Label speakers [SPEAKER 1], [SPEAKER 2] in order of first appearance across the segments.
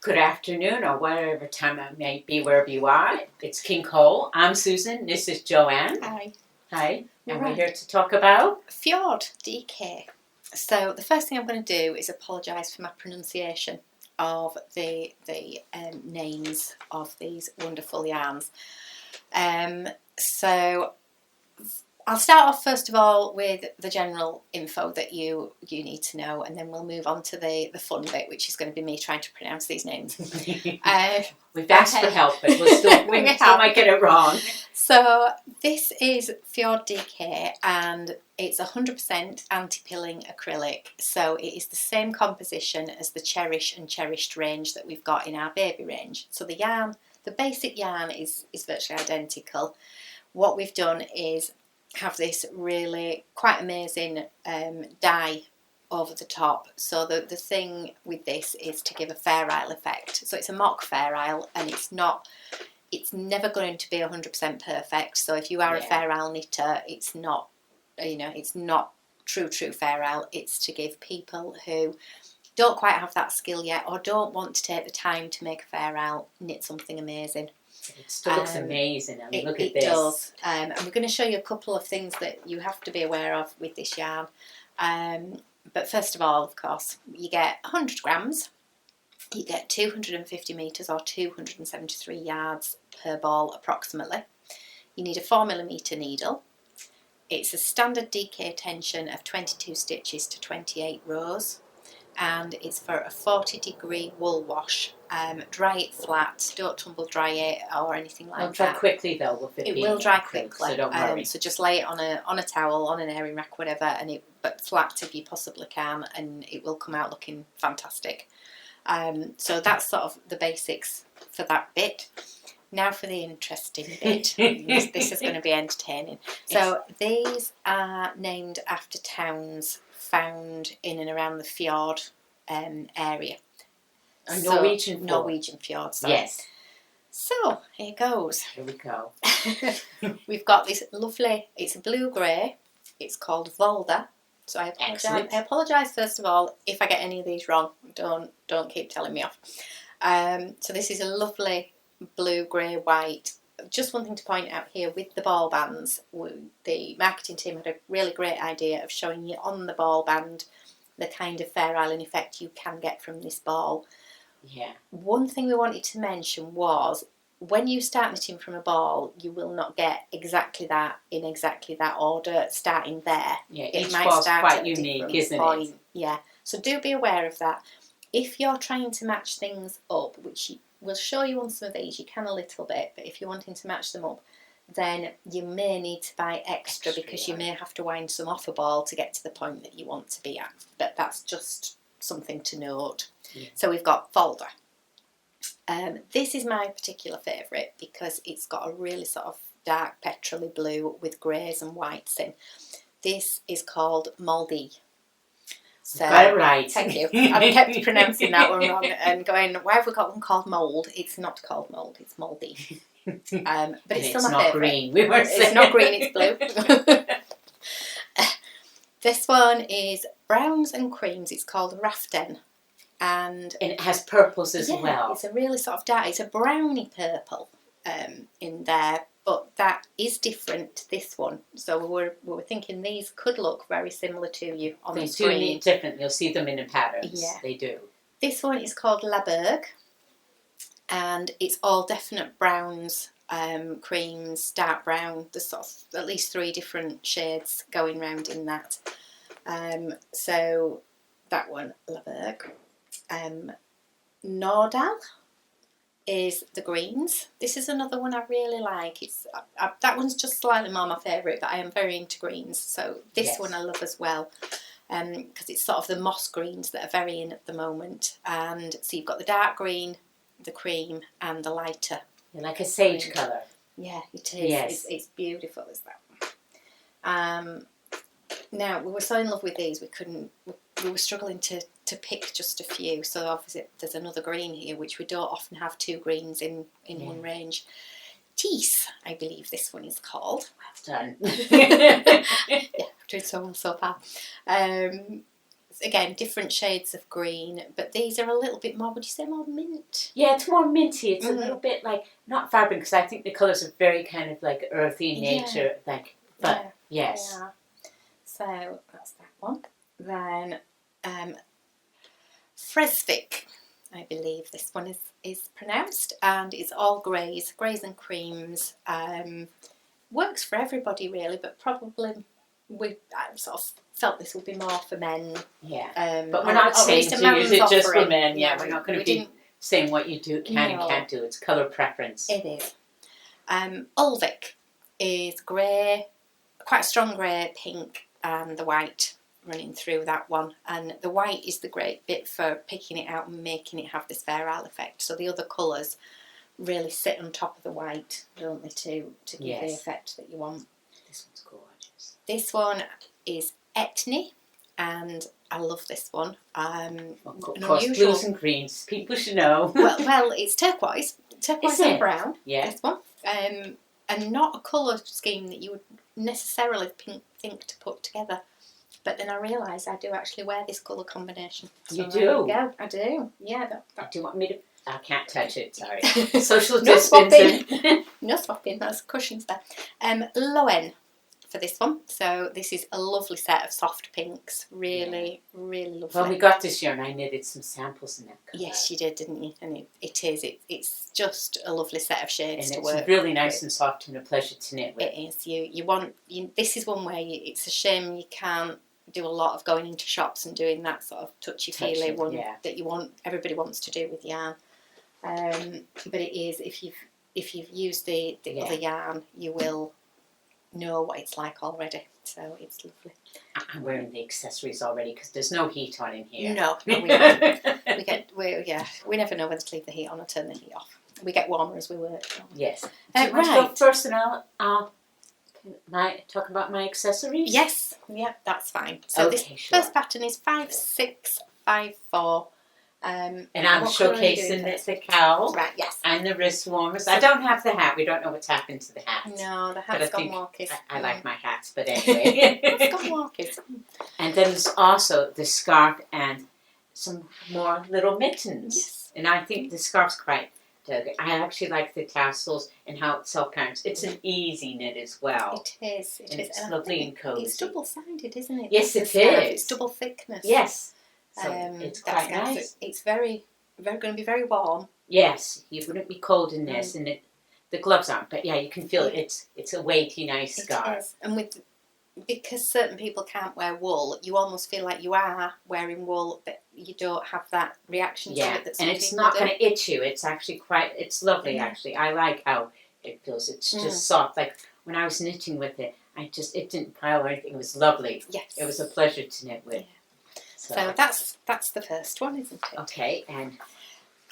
[SPEAKER 1] Good afternoon, or whatever time I may be, wherever you are. It's King Cole. I'm Susan. This is Joanne.
[SPEAKER 2] Hi.
[SPEAKER 1] Hi. And
[SPEAKER 2] Right.
[SPEAKER 1] we're here to talk about
[SPEAKER 2] Fjord DK. So the first thing I'm going to do is apologise for my pronunciation of the names of these wonderful yarns. So I'll start off first of all with the general info that you need to know, and then we'll move on to the fun bit, which is going to be me trying to pronounce these names.
[SPEAKER 1] We've asked for help, but we still might get it wrong.
[SPEAKER 2] So this is Fjord DK, and it's 100% anti-pilling acrylic. So it is the same composition as the Cherish and Cherished range that we've got in our baby range. So the yarn, the basic yarn is virtually identical. What we've done is have this really quite amazing dye over the top. So the thing with this is to give a Fair Isle effect. So it's a mock Fair Isle, and it's never going to be 100% perfect. So if you are a Fair Isle knitter, it's not, it's not true Fair Isle. It's to give people who don't quite have that skill yet, or don't want to take the time to make a Fair Isle, knit something amazing.
[SPEAKER 1] It still looks amazing. I mean, look at this.
[SPEAKER 2] It does. And we're going to show you a couple of things that you have to be aware of with this yarn. But first of all, of course, you get 100 grams. You get 250 metres or 273 yards per ball approximately. You need a 4mm needle. It's a standard DK tension of 22 stitches to 28 rows. And it's for a 40-degree wool wash. Dry it flat, don't tumble dry it or anything like that.
[SPEAKER 1] It'll dry quickly though, with it being
[SPEAKER 2] will dry
[SPEAKER 1] acrylic,
[SPEAKER 2] quickly.
[SPEAKER 1] So don't worry.
[SPEAKER 2] So just lay it on a towel, on an airing rack, whatever, but flat if you possibly can, and it will come out looking fantastic. So that's sort of the basics for that bit. Now for the interesting bit. This is going to be entertaining. So these are named after towns found in and around the fjord area. Norwegian fjords. Sorry.
[SPEAKER 1] Yes.
[SPEAKER 2] So here goes.
[SPEAKER 1] Here we go.
[SPEAKER 2] We've got this lovely, it's a blue-grey. It's called Volda. So I apologise first of all if I get any of these wrong. Don't keep telling me off. So this is a lovely blue, grey, white. Just one thing to point out here with the ball bands, the marketing team had a really great idea of showing you on the ball band the kind of Fair Island effect you can get from this ball.
[SPEAKER 1] Yeah.
[SPEAKER 2] One thing we wanted to mention was when you start knitting from a ball, you will not get exactly that in exactly that order starting there.
[SPEAKER 1] Yeah, each ball's quite unique, isn't it?
[SPEAKER 2] Yeah, so do be aware of that. If you're trying to match things up, which we'll show you on some of these, you can a little bit, but if you're wanting to match them up, then you may need to buy extra because you may have to wind some off a ball to get to the point that you want to be at. But that's just something to note. Yeah. So we've got Volda. This is my particular favourite because it's got a really sort of dark petrol blue with greys and whites in. This is called Moldy.
[SPEAKER 1] So, got it right.
[SPEAKER 2] Thank you. I kept pronouncing that one wrong and going, why have we got one called mould? It's not called mould, it's mouldy. But it's still my favourite.
[SPEAKER 1] Green.
[SPEAKER 2] It's not green, it's blue. This one is browns and creams. It's called Raften. And
[SPEAKER 1] it has purples as well.
[SPEAKER 2] It's a really sort of dark, it's a browny purple in there, but that is different to this one. So we were thinking these could look very similar to you on the screen.
[SPEAKER 1] They do look different. You'll see them in the patterns.
[SPEAKER 2] Yeah.
[SPEAKER 1] They do.
[SPEAKER 2] This one is called La Berg, and it's all definite browns, creams, dark brown. There's sort of at least 3 different shades going round in that. So that one, La Berg. Nordal is the greens. This is another one I really like. It's that one's just slightly more my favourite, but I am very into greens. So this one I love as well, because it's sort of the moss greens that are very in at the moment. And so you've got the dark green, the cream, and the lighter.
[SPEAKER 1] Yeah, like a sage colour.
[SPEAKER 2] Yeah, it is.
[SPEAKER 1] Yes.
[SPEAKER 2] It's beautiful, is that one. Now we were so in love with these, we were struggling to pick just a few. So obviously there's another green here, which we don't often have 2 greens in one range. Tees, I believe this one is called.
[SPEAKER 1] Well done.
[SPEAKER 2] Yeah, doing so well so far. again, different shades of green, but these are a little bit more, would you say more mint?
[SPEAKER 1] Yeah, it's more minty. It's a little bit like, not vibrant, because I think the colours are very kind of like earthy in nature. Like, but yes.
[SPEAKER 2] Yeah. So that's that one. Then Fresvik, I believe this one is pronounced, and it's all greys and creams. Works for everybody really, but probably I sort of felt this would be more for men.
[SPEAKER 1] Yeah, but we're not saying to use it just for men. Yeah, we're not going to be saying what you can and can't do. It's colour preference.
[SPEAKER 2] It is. Ulvik is grey, quite a strong grey, pink, and the white running through that one. And the white is the great bit for picking it out and making it have this feral effect. So the other colours really sit on top of the white, don't they, to give the effect that you want.
[SPEAKER 1] This one's gorgeous.
[SPEAKER 2] This one is Etny, and I love this one.
[SPEAKER 1] Of course, blues and greens. People should know.
[SPEAKER 2] well, it's turquoise and brown.
[SPEAKER 1] Yeah.
[SPEAKER 2] This one, and not a colour scheme that you would necessarily think to put together. But then I realised I do actually wear this colour combination. So
[SPEAKER 1] you do?
[SPEAKER 2] There you go. I do. Yeah.
[SPEAKER 1] Do you want me to? I can't touch it. Sorry. Social distancing.
[SPEAKER 2] No swapping. That's cushions there. Loen for this one. So this is a lovely set of soft pinks. Really, really lovely.
[SPEAKER 1] Well, we got this year, and I knitted some samples in that colour.
[SPEAKER 2] Yes, you did, didn't you? And it's just a lovely set of shades
[SPEAKER 1] and
[SPEAKER 2] to work.
[SPEAKER 1] It's really nice and soft and a pleasure to knit with.
[SPEAKER 2] It is. This is one where it's a shame you can't do a lot of going into shops and doing that sort of touchy-feely one that everybody wants to do with yarn. But it is, if you've used the other yarn, you will know what it's like already. So it's lovely.
[SPEAKER 1] I'm wearing the accessories already because there's no heat on in here.
[SPEAKER 2] No, we don't. We never know whether to leave the heat on or turn the heat off. We get warmer as we work.
[SPEAKER 1] Yes. Do you want to go first, and I'll talk about my accessories?
[SPEAKER 2] Yes. Yeah, that's fine. So this first pattern is 5654. And
[SPEAKER 1] I'm showcasing the cowl,
[SPEAKER 2] right? Yes,
[SPEAKER 1] and the wrist warmers. I don't have the hat. We don't know what's happened to the hat.
[SPEAKER 2] No, the hat's gone walkies.
[SPEAKER 1] I like my hats, but anyway,
[SPEAKER 2] it's gone walkies.
[SPEAKER 1] And then there's also the scarf and some more little mittens.
[SPEAKER 2] Yes,
[SPEAKER 1] and I think the scarf's quite. I actually like the tassels and how it self-carries. It's an easy knit as well.
[SPEAKER 2] It is.
[SPEAKER 1] It's lovely and cozy.
[SPEAKER 2] It's double-sided, isn't it?
[SPEAKER 1] Yes, it is.
[SPEAKER 2] It's double thickness.
[SPEAKER 1] Yes. So it's quite nice.
[SPEAKER 2] It's very going to be very warm.
[SPEAKER 1] Yes, you wouldn't be cold in this, and the gloves aren't. But yeah, you can feel it. It's a weighty, nice scarf.
[SPEAKER 2] It is. And because certain people can't wear wool, you almost feel like you are wearing wool, but you don't have that reaction to it.
[SPEAKER 1] And it's not going to itch you. It's actually it's lovely. Actually, I like how it feels. It's just soft. Like when I was knitting with it, it didn't pile or anything. It was lovely.
[SPEAKER 2] Yes,
[SPEAKER 1] it was a pleasure to knit with.
[SPEAKER 2] Yeah. So that's the first one, isn't it?
[SPEAKER 1] Okay, and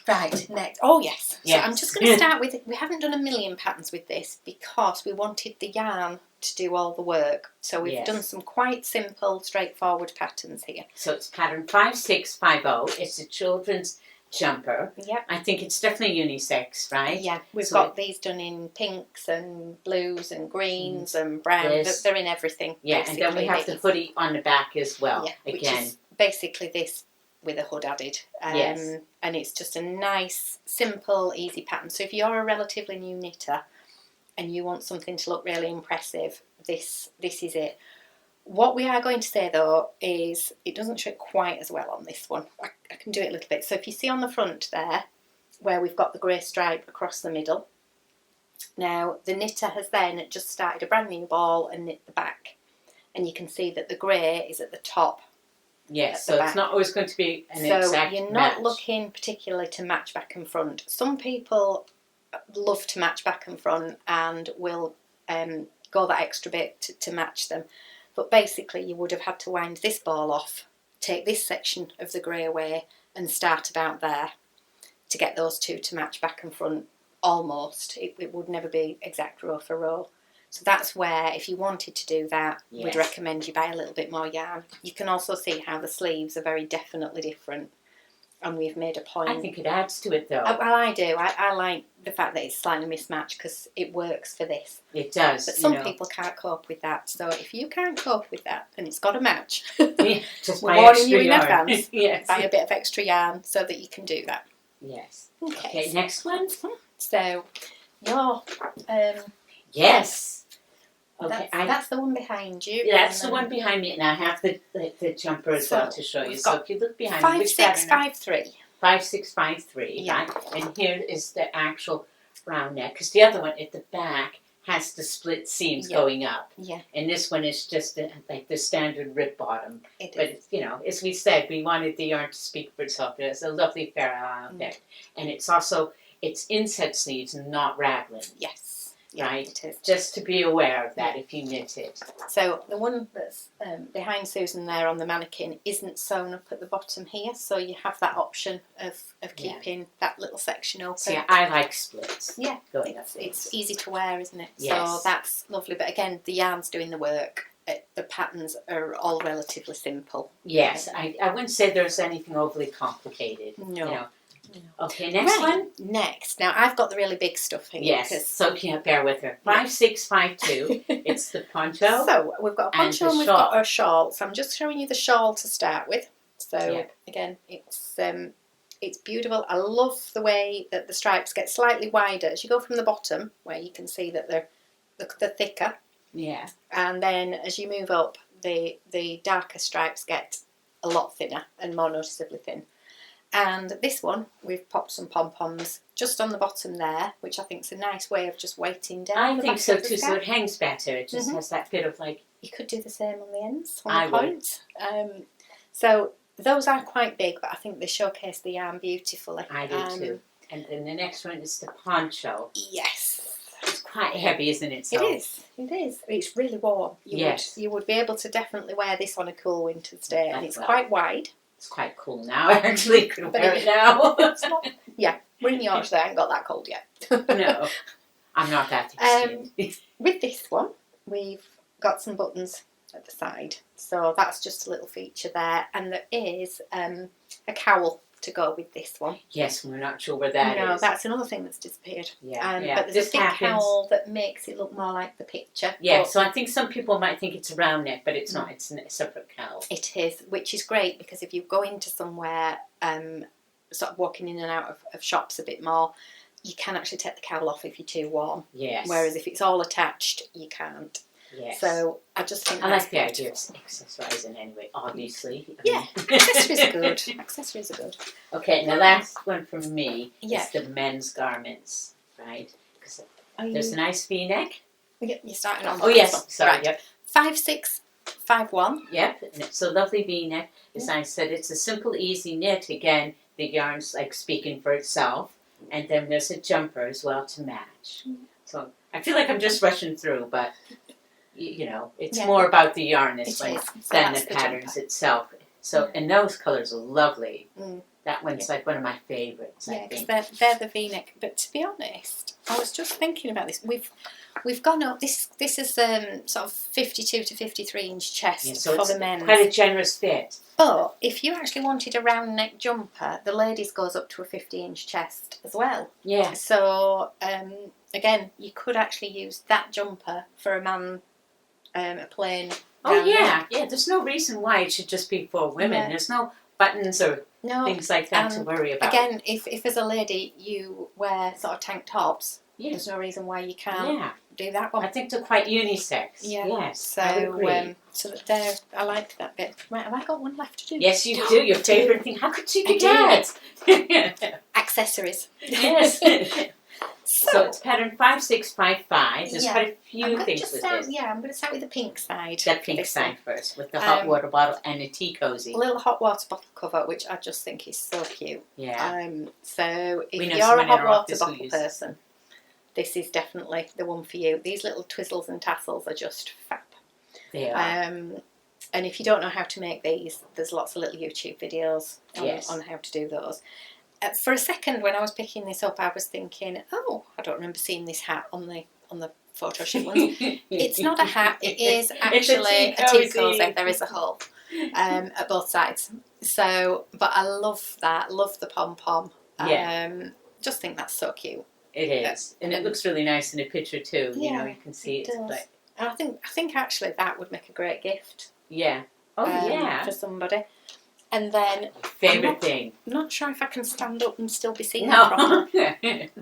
[SPEAKER 2] right, next. Oh yes. So I'm just going to start with. We haven't done a million patterns with this because we wanted the yarn to do all the work. So we've done some quite simple, straightforward patterns here.
[SPEAKER 1] So it's pattern 5650. It's a children's jumper.
[SPEAKER 2] Yep.
[SPEAKER 1] I think it's definitely unisex, right?
[SPEAKER 2] Yeah. We've got these done in pinks and blues and greens and browns. They're in everything.
[SPEAKER 1] Yeah, and then we have the hoodie on the back as well.
[SPEAKER 2] Yeah,
[SPEAKER 1] again.
[SPEAKER 2] Which is basically this with a hood added. And it's just a nice, simple, easy pattern. So if you're a relatively new knitter and you want something to look really impressive, this is it. What we are going to say though is it doesn't show quite as well on this one. I can do it a little bit. So if you see on the front there where we've got the grey stripe across the middle, now the knitter has then just started a brand new ball and knit the back, and you can see that the grey is at the top.
[SPEAKER 1] Yes, so it's not always going to be an exact match.
[SPEAKER 2] So you're not looking particularly to match back and front. Some people love to match back and front and will go that extra bit to match them. But basically you would have had to wind this ball off, take this section of the grey away and start about there to get those two to match back and front almost. It would never be exact row for row. So that's where, if you wanted to do that, we'd recommend you buy a little bit more yarn. You can also see how the sleeves are very definitely different. and we've made a point.
[SPEAKER 1] I think it adds to it, though.
[SPEAKER 2] Well, I do. I like the fact that it's slightly mismatched because it works for this.
[SPEAKER 1] It does.
[SPEAKER 2] But some people can't cope with that. So if you can't cope with that, then it's got to match.
[SPEAKER 1] Just
[SPEAKER 2] we're
[SPEAKER 1] buy
[SPEAKER 2] warning you
[SPEAKER 1] extra
[SPEAKER 2] in
[SPEAKER 1] yarn.
[SPEAKER 2] advance.
[SPEAKER 1] Yes.
[SPEAKER 2] Buy a bit of extra yarn so that you can do that.
[SPEAKER 1] Yes.
[SPEAKER 2] Okay.
[SPEAKER 1] Next one.
[SPEAKER 2] So your
[SPEAKER 1] yes. Okay,
[SPEAKER 2] that's the one behind you.
[SPEAKER 1] Yeah, that's the one behind me, and I have the jumper as well to show you. So if you look behind me,
[SPEAKER 2] 5653.
[SPEAKER 1] 5653.
[SPEAKER 2] Yeah.
[SPEAKER 1] Right? And here is the actual round neck, because the other one at the back has the split seams going up.
[SPEAKER 2] Yeah.
[SPEAKER 1] And this one is just like the standard rib bottom.
[SPEAKER 2] It is.
[SPEAKER 1] But it's, as we said, we wanted the yarn to speak for itself. It's a lovely fair effect, and it's inset sleeves, not raglan.
[SPEAKER 2] Yes.
[SPEAKER 1] Right,
[SPEAKER 2] it is.
[SPEAKER 1] Just to be aware of that if you knit it.
[SPEAKER 2] So the one that's behind Susan there on the mannequin isn't sewn up at the bottom here, so you have that option of keeping that little section open.
[SPEAKER 1] See, I like splits.
[SPEAKER 2] Yeah,
[SPEAKER 1] going up.
[SPEAKER 2] It's easy to wear, isn't it?
[SPEAKER 1] Yes.
[SPEAKER 2] So that's lovely. But again, the yarn's doing the work. The patterns are all relatively simple.
[SPEAKER 1] Yes, I wouldn't say there's anything overly complicated.
[SPEAKER 2] No.
[SPEAKER 1] Okay, next one.
[SPEAKER 2] Next. Now, I've got the really big stuff here.
[SPEAKER 1] Yes, so bear with her. 5652. It's the poncho.
[SPEAKER 2] So, we've got a poncho and we've got our shawl. So, I'm just showing you the shawl to start with. So, again, it's beautiful. I love the way that the stripes get slightly wider as you go from the bottom, where you can see that they're thicker.
[SPEAKER 1] Yeah.
[SPEAKER 2] And then as you move up, the darker stripes get a lot thinner and more noticeably thin. And this one, we've popped some pom-poms just on the bottom there, which I think is a nice way of just weighting down.
[SPEAKER 1] I think so too, so it hangs better. It just has that bit of like...
[SPEAKER 2] You could do the same on the ends, on the point. So those are quite big, but I think they showcase the yarn beautifully.
[SPEAKER 1] I do too. And then the next one is the poncho.
[SPEAKER 2] Yes.
[SPEAKER 1] It's quite heavy, isn't it? So
[SPEAKER 2] it is. It's really warm. You would be able to definitely wear this on a cool winter's day, and it's quite wide.
[SPEAKER 1] It's quite cool now, actually. You can wear it now.
[SPEAKER 2] It's not, we're in Yorkshire, I ain't got that cold yet.
[SPEAKER 1] No, I'm not that extreme.
[SPEAKER 2] With this one, we've got some buttons at the side. So that's just a little feature there. And there is a cowl to go with this one.
[SPEAKER 1] Yes, we're not sure where that is.
[SPEAKER 2] No, that's another thing that's disappeared.
[SPEAKER 1] Yeah,
[SPEAKER 2] but there's a big cowl that makes it look more like the picture.
[SPEAKER 1] Yeah, so I think some people might think it's a round neck, but it's not. It's a separate cowl.
[SPEAKER 2] It is, which is great because if you go into somewhere, sort of walking in and out of shops a bit more, you can actually take the cowl off if you're too warm.
[SPEAKER 1] Yes.
[SPEAKER 2] Whereas if it's all attached, you can't.
[SPEAKER 1] Yes.
[SPEAKER 2] So I just think
[SPEAKER 1] I like the idea of accessorising anyway, obviously.
[SPEAKER 2] Accessories are good. Accessories are good.
[SPEAKER 1] Okay, now last one from me
[SPEAKER 2] is
[SPEAKER 1] the men's garments, right? Because there's a nice V-neck.
[SPEAKER 2] You're starting on.
[SPEAKER 1] Oh yes, sorry.
[SPEAKER 2] Right.
[SPEAKER 1] Yep.
[SPEAKER 2] 5651.
[SPEAKER 1] Yep, and it's a lovely V-neck. As I said, it's a simple, easy knit. Again, the yarn's like speaking for itself, and then there's a jumper as well to match. So I feel like I'm just rushing through, but. It's more about the yarn this one than the patterns itself. So, and those colours are lovely. That one's like one of my favourites.
[SPEAKER 2] Yeah, because they're the V-neck. But to be honest, I was just thinking about this. We've gone up. This is sort of 52 to 53 inch chest
[SPEAKER 1] so
[SPEAKER 2] for the men.
[SPEAKER 1] Quite a generous fit.
[SPEAKER 2] But if you actually wanted a round neck jumper, the ladies goes up to a 50 inch chest as well.
[SPEAKER 1] Yeah.
[SPEAKER 2] So again, you could actually use that jumper for a man. A plain.
[SPEAKER 1] Neck. There's no reason why it should just be for women. Yeah. There's no buttons or things like that to worry about.
[SPEAKER 2] Again, if as a lady you wear sort of tank tops, there's no reason why you can't do that one.
[SPEAKER 1] I think they're quite unisex.
[SPEAKER 2] Yeah.
[SPEAKER 1] Yes.
[SPEAKER 2] So so that there, I like that bit. Right, have I got one left to do?
[SPEAKER 1] Yes, you do. Your favourite thing. How could you forget?
[SPEAKER 2] Accessories.
[SPEAKER 1] Yes. So it's pattern 5655. There's quite a few things with this.
[SPEAKER 2] Yeah, I'm going to start with the pink side.
[SPEAKER 1] That pink side first, with the hot water bottle and a tea cozy.
[SPEAKER 2] A little hot water bottle cover, which I just think is so cute.
[SPEAKER 1] Yeah.
[SPEAKER 2] So if you're a hot water bottle person, this is definitely the one for you. These little twizzles and tassels are just fab.
[SPEAKER 1] They are.
[SPEAKER 2] And if you don't know how to make these, there's lots of little YouTube videos on how to do those. For a second, when I was picking this up, I was thinking, I don't remember seeing this hat on the photo shoot ones. It's not a hat. It is actually a tea cozy. There is a hole. at both sides. So, but I love that. Love the pom pom. Just think that's so cute.
[SPEAKER 1] It is, and it looks really nice in a picture too. You know, you can see it's like.
[SPEAKER 2] And I think actually that would make a great gift.
[SPEAKER 1] Yeah. Oh yeah.
[SPEAKER 2] For somebody. And then
[SPEAKER 1] favorite thing.
[SPEAKER 2] I'm not sure if I can stand up and still be seen.
[SPEAKER 1] No.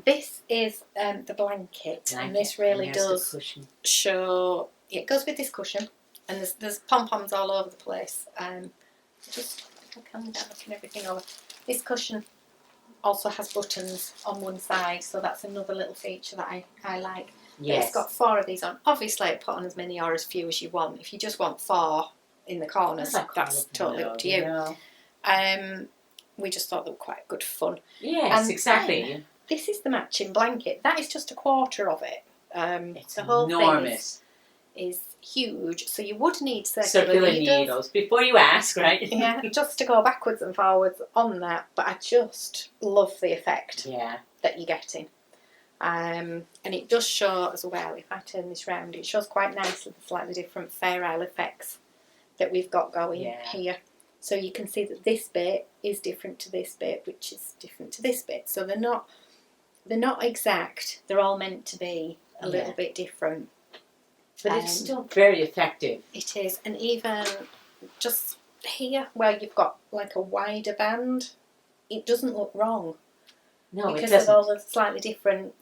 [SPEAKER 2] This is the blanket, and this really does show. It goes with this cushion, and there's pom poms all over the place. Just if I can get looking everything over. This cushion also has buttons on one side, so that's another little feature that I like.
[SPEAKER 1] Yes.
[SPEAKER 2] It's got 4 of these on. Obviously, put on as many or as few as you want. If you just want 4 in the corners, that's totally up to you. We just thought they were quite good fun.
[SPEAKER 1] Yes,
[SPEAKER 2] and
[SPEAKER 1] exactly.
[SPEAKER 2] This is the matching blanket. That is just a quarter of it.
[SPEAKER 1] It's
[SPEAKER 2] the whole
[SPEAKER 1] enormous.
[SPEAKER 2] Thing is huge, so you would need circular
[SPEAKER 1] needles before you ask, right?
[SPEAKER 2] Yeah, just to go backwards and forwards on that. But I just love the effect that you're getting. And it does show as well, if I turn this round, it shows quite nicely the slightly different Fair Isle effects that we've got going here. So you can see that this bit is different to this bit, which is different to this bit. So they're not exact. They're all meant to be a little bit different.
[SPEAKER 1] But it's still very effective.
[SPEAKER 2] It is. And even just here where you've got like a wider band, it doesn't look wrong.
[SPEAKER 1] No,
[SPEAKER 2] because
[SPEAKER 1] it doesn't.
[SPEAKER 2] of all the slightly different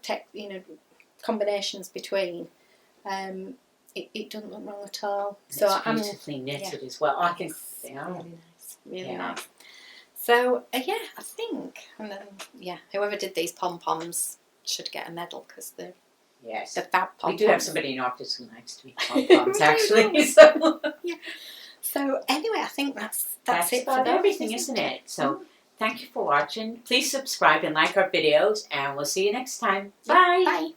[SPEAKER 2] combinations between. It doesn't look wrong at all.
[SPEAKER 1] It's beautifully knitted as well. I think they are.
[SPEAKER 2] Really nice. Really nice. So, I think, whoever did these pom-poms should get a medal because they're fab pom-poms.
[SPEAKER 1] We do have somebody in office who likes to make pom-poms, actually. So.
[SPEAKER 2] So, anyway, I think that's it
[SPEAKER 1] about
[SPEAKER 2] for
[SPEAKER 1] everything, isn't it? So, thank you for watching. Please subscribe and like our videos, and we'll see you next time. Bye.
[SPEAKER 2] Bye.